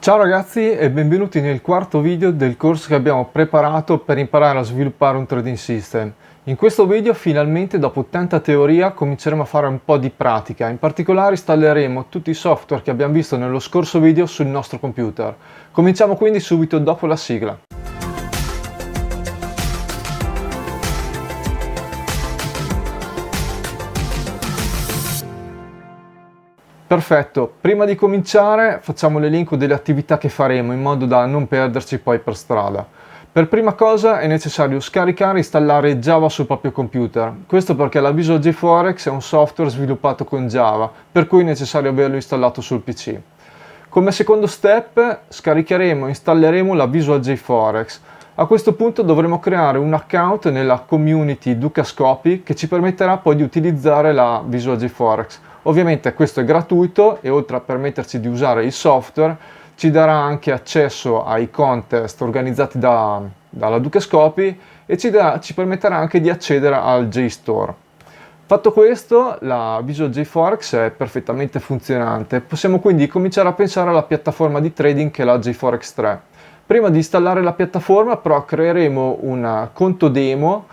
Ciao ragazzi e benvenuti nel quarto video del corso che abbiamo preparato per imparare a sviluppare un trading system. In questo video finalmente dopo tanta teoria cominceremo a fare un po' di pratica, in particolare installeremo tutti i software che abbiamo visto nello scorso video sul nostro computer. Cominciamo quindi subito dopo la sigla. Perfetto, prima di cominciare facciamo l'elenco delle attività che faremo in modo da non perderci poi per strada. Per prima cosa è necessario scaricare e installare Java sul proprio computer. Questo perché la Visual J Forex è un software sviluppato con Java, per cui è necessario averlo installato sul PC. Come secondo step scaricheremo e installeremo la Visual J Forex. A questo punto dovremo creare un account nella community Dukascopy che ci permetterà poi di utilizzare la Visual J Forex. Ovviamente questo è gratuito e oltre a permetterci di usare il software ci darà anche accesso ai contest organizzati dalla Dukascopy e ci permetterà anche di accedere al JStore. Fatto questo, la Visual J Forex è perfettamente funzionante. Possiamo quindi cominciare a pensare alla piattaforma di trading che è la JForex 3. Prima di installare la piattaforma però creeremo un conto demo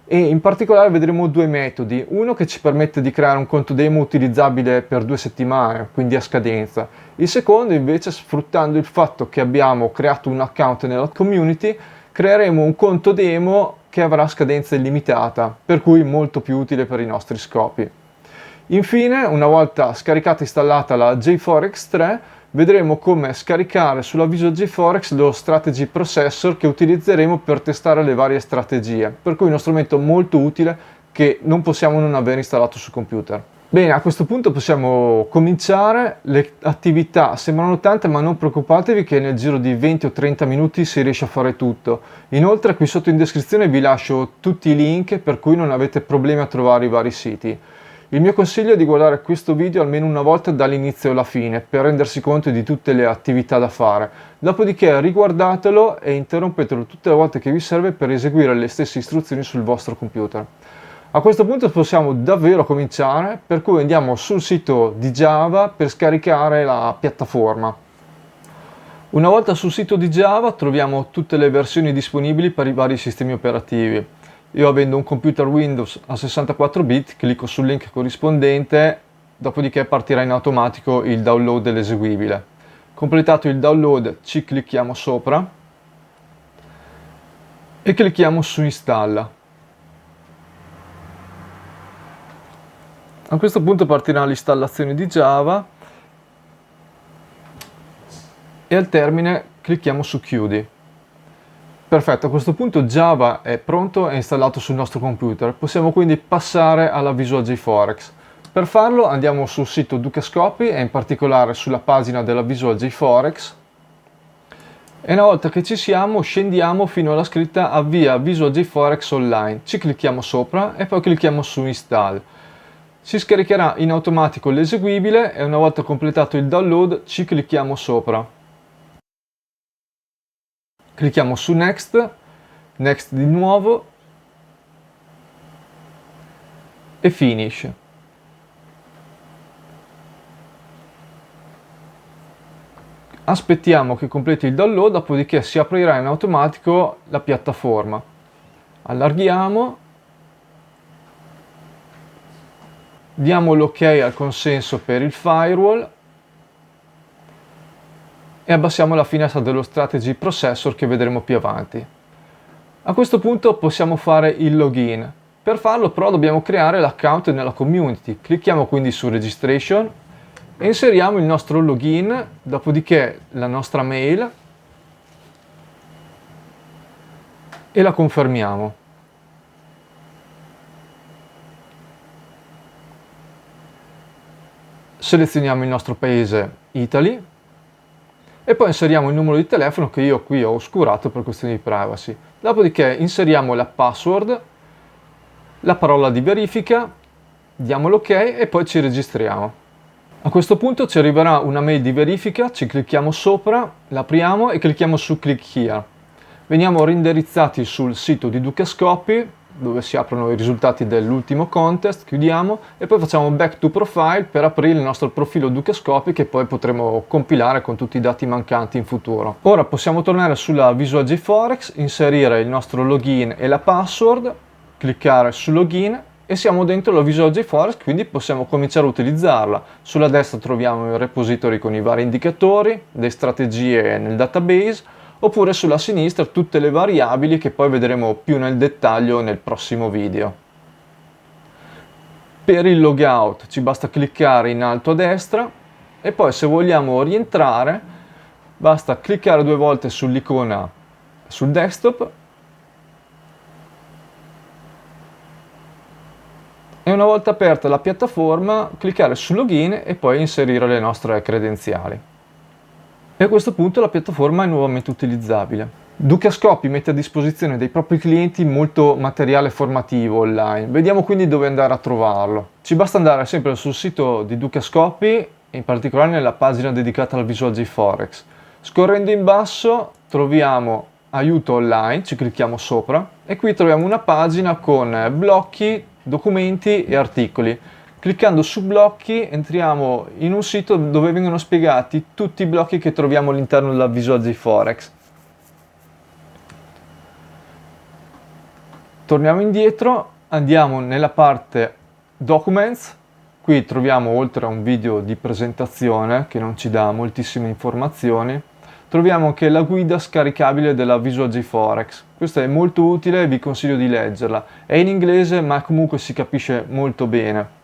e in particolare vedremo due metodi, uno che ci permette di creare un conto demo utilizzabile per 2 settimane, quindi a scadenza. Il secondo invece, sfruttando il fatto che abbiamo creato un account nella community, creeremo un conto demo che avrà scadenza illimitata, per cui molto più utile per i nostri scopi. Infine, una volta scaricata e installata la JForex 3, vedremo come scaricare sulla Visual J Forex lo strategy processor che utilizzeremo per testare le varie strategie, per cui uno strumento molto utile che non possiamo non avere installato sul computer. Bene, a questo punto possiamo cominciare. Le attività sembrano tante, ma non preoccupatevi che nel giro di 20 o 30 minuti si riesce a fare tutto. Inoltre qui sotto in descrizione vi lascio tutti i link per cui non avete problemi a trovare i vari siti. Il mio consiglio è di guardare questo video almeno una volta dall'inizio alla fine per rendersi conto di tutte le attività da fare. Dopodiché riguardatelo e interrompetelo tutte le volte che vi serve per eseguire le stesse istruzioni sul vostro computer. A questo punto possiamo davvero cominciare, per cui andiamo sul sito di Java per scaricare la piattaforma. Una volta sul sito di Java troviamo tutte le versioni disponibili per i vari sistemi operativi. Io avendo un computer Windows a 64 bit, clicco sul link corrispondente, dopodiché partirà in automatico il download dell'eseguibile. Completato il download ci clicchiamo sopra e clicchiamo su installa. A questo punto partirà l'installazione di Java e al termine clicchiamo su chiudi. Perfetto, a questo punto Java è pronto e installato sul nostro computer. Possiamo quindi passare alla Visual J Forex. Per farlo andiamo sul sito Dukascopy e in particolare sulla pagina della Visual J Forex. E una volta che ci siamo scendiamo fino alla scritta avvia Visual J Forex online. Ci clicchiamo sopra e poi clicchiamo su install. Si scaricherà in automatico l'eseguibile e una volta completato il download ci clicchiamo sopra. Clicchiamo su Next, Next di nuovo e Finish. Aspettiamo che completi il download, dopodiché si aprirà in automatico la piattaforma. Allarghiamo, diamo l'ok al consenso per il firewall e abbassiamo la finestra dello strategy processor che vedremo più avanti. A questo punto possiamo fare il login. Per farlo però dobbiamo creare l'account nella community. Clicchiamo quindi su registration e inseriamo il nostro login, dopodiché la nostra mail e la confermiamo. Selezioniamo il nostro paese Italy e poi inseriamo il numero di telefono che io qui ho oscurato per questioni di privacy. Dopodiché inseriamo la password, la parola di verifica, diamo l'ok e poi ci registriamo. A questo punto ci arriverà una mail di verifica, ci clicchiamo sopra, l'apriamo e clicchiamo su Click Here. Veniamo reindirizzati sul sito di Dukascopy, dove si aprono i risultati dell'ultimo contest, chiudiamo e poi facciamo back to profile per aprire il nostro profilo Dukascopy che poi potremo compilare con tutti i dati mancanti in futuro. Ora possiamo tornare sulla Visual J Forex, inserire il nostro login e la password, cliccare su login e siamo dentro la Visual J Forex, quindi possiamo cominciare a utilizzarla. Sulla destra troviamo il repository con i vari indicatori, le strategie nel database, oppure sulla sinistra tutte le variabili che poi vedremo più nel dettaglio nel prossimo video. Per il logout ci basta cliccare in alto a destra e poi se vogliamo rientrare basta cliccare 2 volte sull'icona sul desktop e una volta aperta la piattaforma cliccare su login e poi inserire le nostre credenziali. E a questo punto la piattaforma è nuovamente utilizzabile. Dukascopy mette a disposizione dei propri clienti molto materiale formativo online. Vediamo quindi dove andare a trovarlo. Ci basta andare sempre sul sito di Dukascopy, in particolare nella pagina dedicata alla Visual J Forex. Scorrendo in basso troviamo aiuto online, ci clicchiamo sopra e qui troviamo una pagina con blocchi, documenti e articoli. Cliccando su blocchi entriamo in un sito dove vengono spiegati tutti i blocchi che troviamo all'interno della Visual J Forex. Torniamo indietro, andiamo nella parte Documents, qui troviamo oltre a un video di presentazione che non ci dà moltissime informazioni, troviamo anche la guida scaricabile della Visual J Forex. Questa è molto utile e vi consiglio di leggerla. È in inglese ma comunque si capisce molto bene.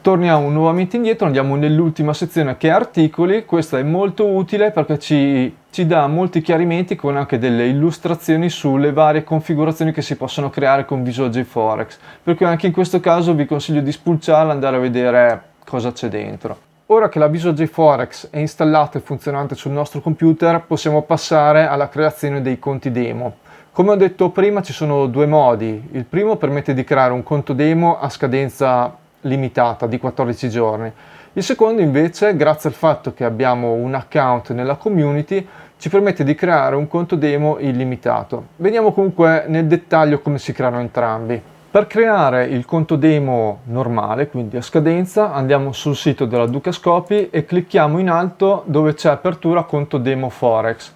Torniamo nuovamente indietro, andiamo nell'ultima sezione che è articoli. Questa è molto utile perché ci dà molti chiarimenti con anche delle illustrazioni sulle varie configurazioni che si possono creare con Visual J Forex. Per cui anche in questo caso vi consiglio di spulciarla e andare a vedere cosa c'è dentro. Ora che la Visual J Forex è installata e funzionante sul nostro computer, possiamo passare alla creazione dei conti demo. Come ho detto prima ci sono 2 modi. Il primo permette di creare un conto demo a scadenza limitata di 14 giorni. Il secondo invece, grazie al fatto che abbiamo un account nella community, ci permette di creare un conto demo illimitato. Vediamo comunque nel dettaglio come si creano entrambi. Per creare il conto demo normale, quindi a scadenza, andiamo sul sito della Dukascopy e clicchiamo in alto dove c'è apertura conto demo Forex.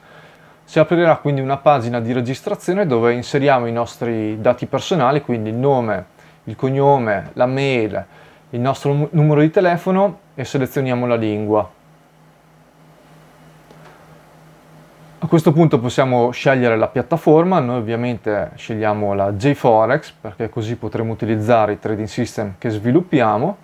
Si aprirà quindi una pagina di registrazione dove inseriamo i nostri dati personali, quindi il nome, il cognome, la mail, il nostro numero di telefono e selezioniamo la lingua. A questo punto possiamo scegliere la piattaforma, noi ovviamente scegliamo la JForex perché così potremo utilizzare i trading system che sviluppiamo.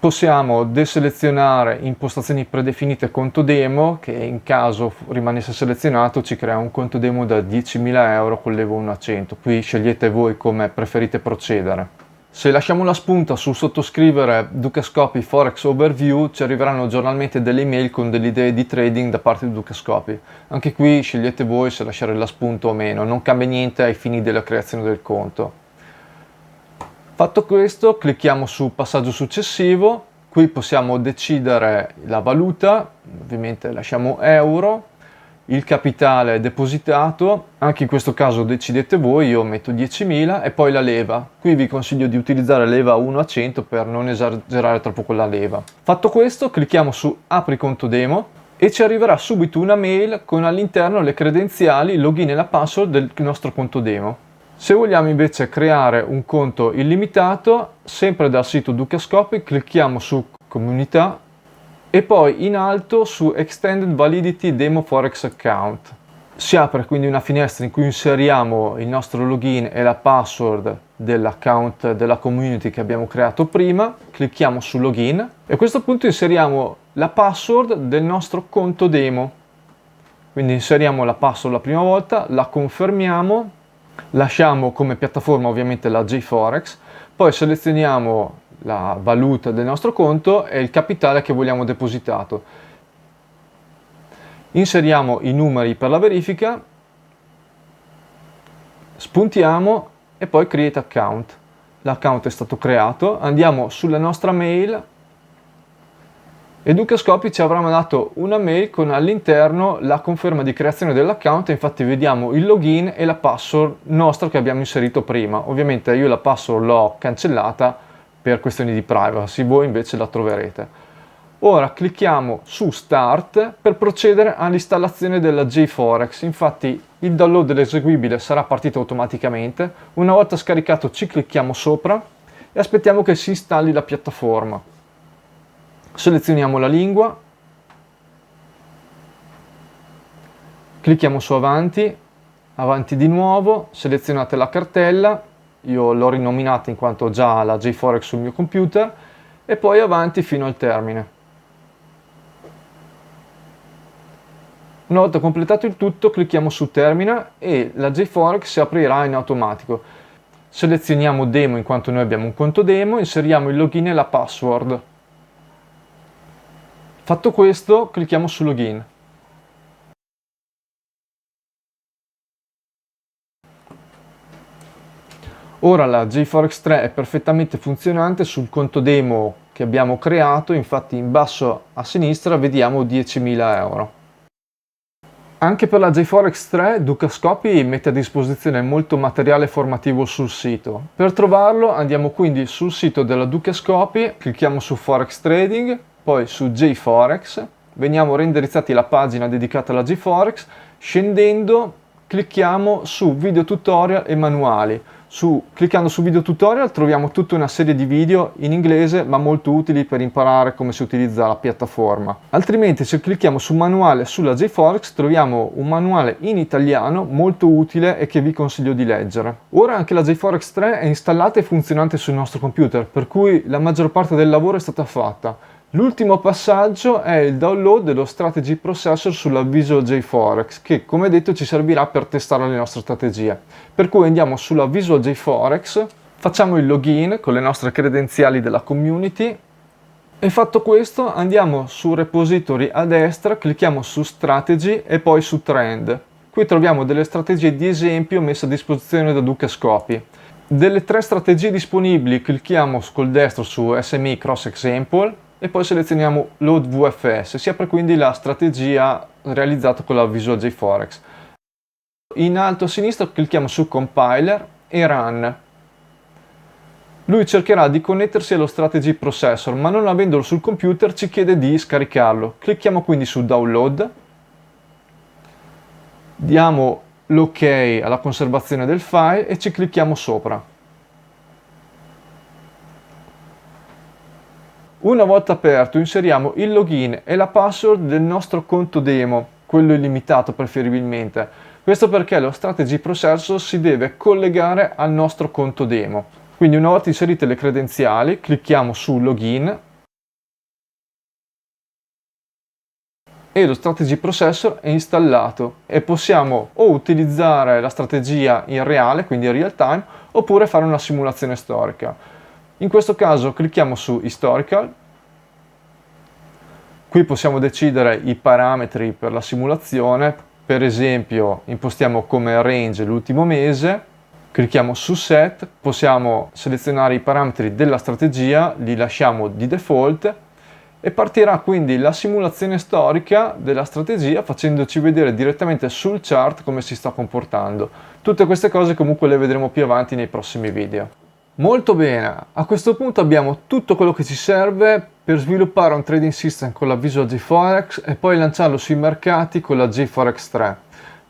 Possiamo deselezionare impostazioni predefinite conto demo che in caso rimanesse selezionato ci crea un conto demo da 10.000 euro con l'Evo 1 a 100. Qui scegliete voi come preferite procedere. Se lasciamo la spunta sul sottoscrivere Dukascopy Forex Overview ci arriveranno giornalmente delle email con delle idee di trading da parte di Dukascopy. Anche qui scegliete voi se lasciare la spunta o meno, non cambia niente ai fini della creazione del conto. Fatto questo, clicchiamo su passaggio successivo, qui possiamo decidere la valuta, ovviamente lasciamo euro, il capitale depositato, anche in questo caso decidete voi, io metto 10.000 e poi la leva. Qui vi consiglio di utilizzare leva 1 a 100 per non esagerare troppo con la leva. Fatto questo, clicchiamo su apri conto demo e ci arriverà subito una mail con all'interno le credenziali, il login e la password del nostro conto demo. Se vogliamo invece creare un conto illimitato, sempre dal sito Dukascopy, clicchiamo su comunità e poi in alto su Extended Validity Demo Forex Account. Si apre quindi una finestra in cui inseriamo il nostro login e la password dell'account della community che abbiamo creato prima, clicchiamo su login e a questo punto inseriamo la password del nostro conto demo. Quindi inseriamo la password la prima volta, la confermiamo, lasciamo come piattaforma ovviamente la JForex, poi selezioniamo la valuta del nostro conto e il capitale che vogliamo depositato. Inseriamo i numeri per la verifica, spuntiamo e poi create account. L'account è stato creato, andiamo sulla nostra mail E Dukascopy ci avrà mandato una mail con all'interno la conferma di creazione dell'account. Infatti vediamo il login e la password nostra che abbiamo inserito prima. Ovviamente io la password l'ho cancellata per questioni di privacy, voi invece la troverete. Ora clicchiamo su Start per procedere all'installazione della JForex. Infatti il download dell'eseguibile sarà partito automaticamente. Una volta scaricato ci clicchiamo sopra e aspettiamo che si installi la piattaforma. Selezioniamo la lingua, clicchiamo su avanti, avanti di nuovo, selezionate la cartella, io l'ho rinominata in quanto ho già la JForex sul mio computer, e poi avanti fino al termine. Una volta completato il tutto clicchiamo su termina e la JForex si aprirà in automatico. Selezioniamo demo in quanto noi abbiamo un conto demo, inseriamo il login e la password. Fatto questo, clicchiamo su Login. Ora la JForex 3 è perfettamente funzionante sul conto demo che abbiamo creato, infatti in basso a sinistra vediamo 10.000 euro. Anche per la JForex 3 Dukascopy mette a disposizione molto materiale formativo sul sito. Per trovarlo andiamo quindi sul sito della Dukascopy, clicchiamo su Forex Trading, poi su JForex, veniamo reindirizzati alla pagina dedicata alla JForex, scendendo clicchiamo su video tutorial e manuali. Cliccando su video tutorial troviamo tutta una serie di video in inglese ma molto utili per imparare come si utilizza la piattaforma. Altrimenti se clicchiamo su manuale sulla JForex troviamo un manuale in italiano molto utile e che vi consiglio di leggere. Ora anche la JForex 3 è installata e funzionante sul nostro computer, per cui la maggior parte del lavoro è stata fatta. L'ultimo passaggio è il download dello Strategy Processor sulla Visual JForex, che come detto ci servirà per testare le nostre strategie. Per cui andiamo sulla Visual JForex, facciamo il login con le nostre credenziali della community e fatto questo andiamo su Repository a destra, clicchiamo su Strategy e poi su Trend. Qui troviamo delle strategie di esempio messe a disposizione da Dukascopy. Delle 3 strategie disponibili clicchiamo col destro su SME Cross Example e poi selezioniamo Load VFS, si apre quindi la strategia realizzata con la Visual JForex. In alto a sinistra clicchiamo su Compiler e Run. Lui cercherà di connettersi allo Strategy Processor, ma non avendolo sul computer ci chiede di scaricarlo. Clicchiamo quindi su Download, diamo l'ok alla conservazione del file e ci clicchiamo sopra. Una volta aperto inseriamo il login e la password del nostro conto demo, quello illimitato preferibilmente. Questo perché lo Strategy Processor si deve collegare al nostro conto demo. Quindi una volta inserite le credenziali clicchiamo su login e lo Strategy Processor è installato e possiamo o utilizzare la strategia in reale, quindi in real time, oppure fare una simulazione storica. In questo caso clicchiamo su Historical, qui possiamo decidere i parametri per la simulazione, per esempio impostiamo come range l'ultimo mese, clicchiamo su Set, possiamo selezionare i parametri della strategia, li lasciamo di default e partirà quindi la simulazione storica della strategia facendoci vedere direttamente sul chart come si sta comportando. Tutte queste cose comunque le vedremo più avanti nei prossimi video. Molto bene, a questo punto abbiamo tutto quello che ci serve per sviluppare un trading system con la Visual JForex e poi lanciarlo sui mercati con la JForex 3.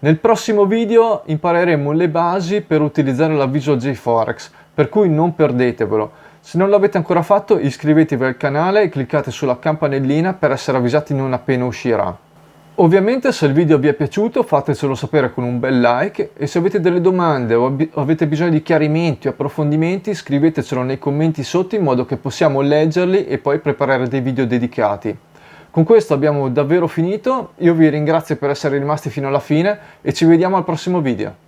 Nel prossimo video impareremo le basi per utilizzare la Visual JForex, per cui non perdetevelo. Se non l'avete ancora fatto iscrivetevi al canale e cliccate sulla campanellina per essere avvisati non appena uscirà. Ovviamente se il video vi è piaciuto fatecelo sapere con un bel like e se avete delle domande o avete bisogno di chiarimenti o approfondimenti scrivetecelo nei commenti sotto in modo che possiamo leggerli e poi preparare dei video dedicati. Con questo abbiamo davvero finito, io vi ringrazio per essere rimasti fino alla fine e ci vediamo al prossimo video.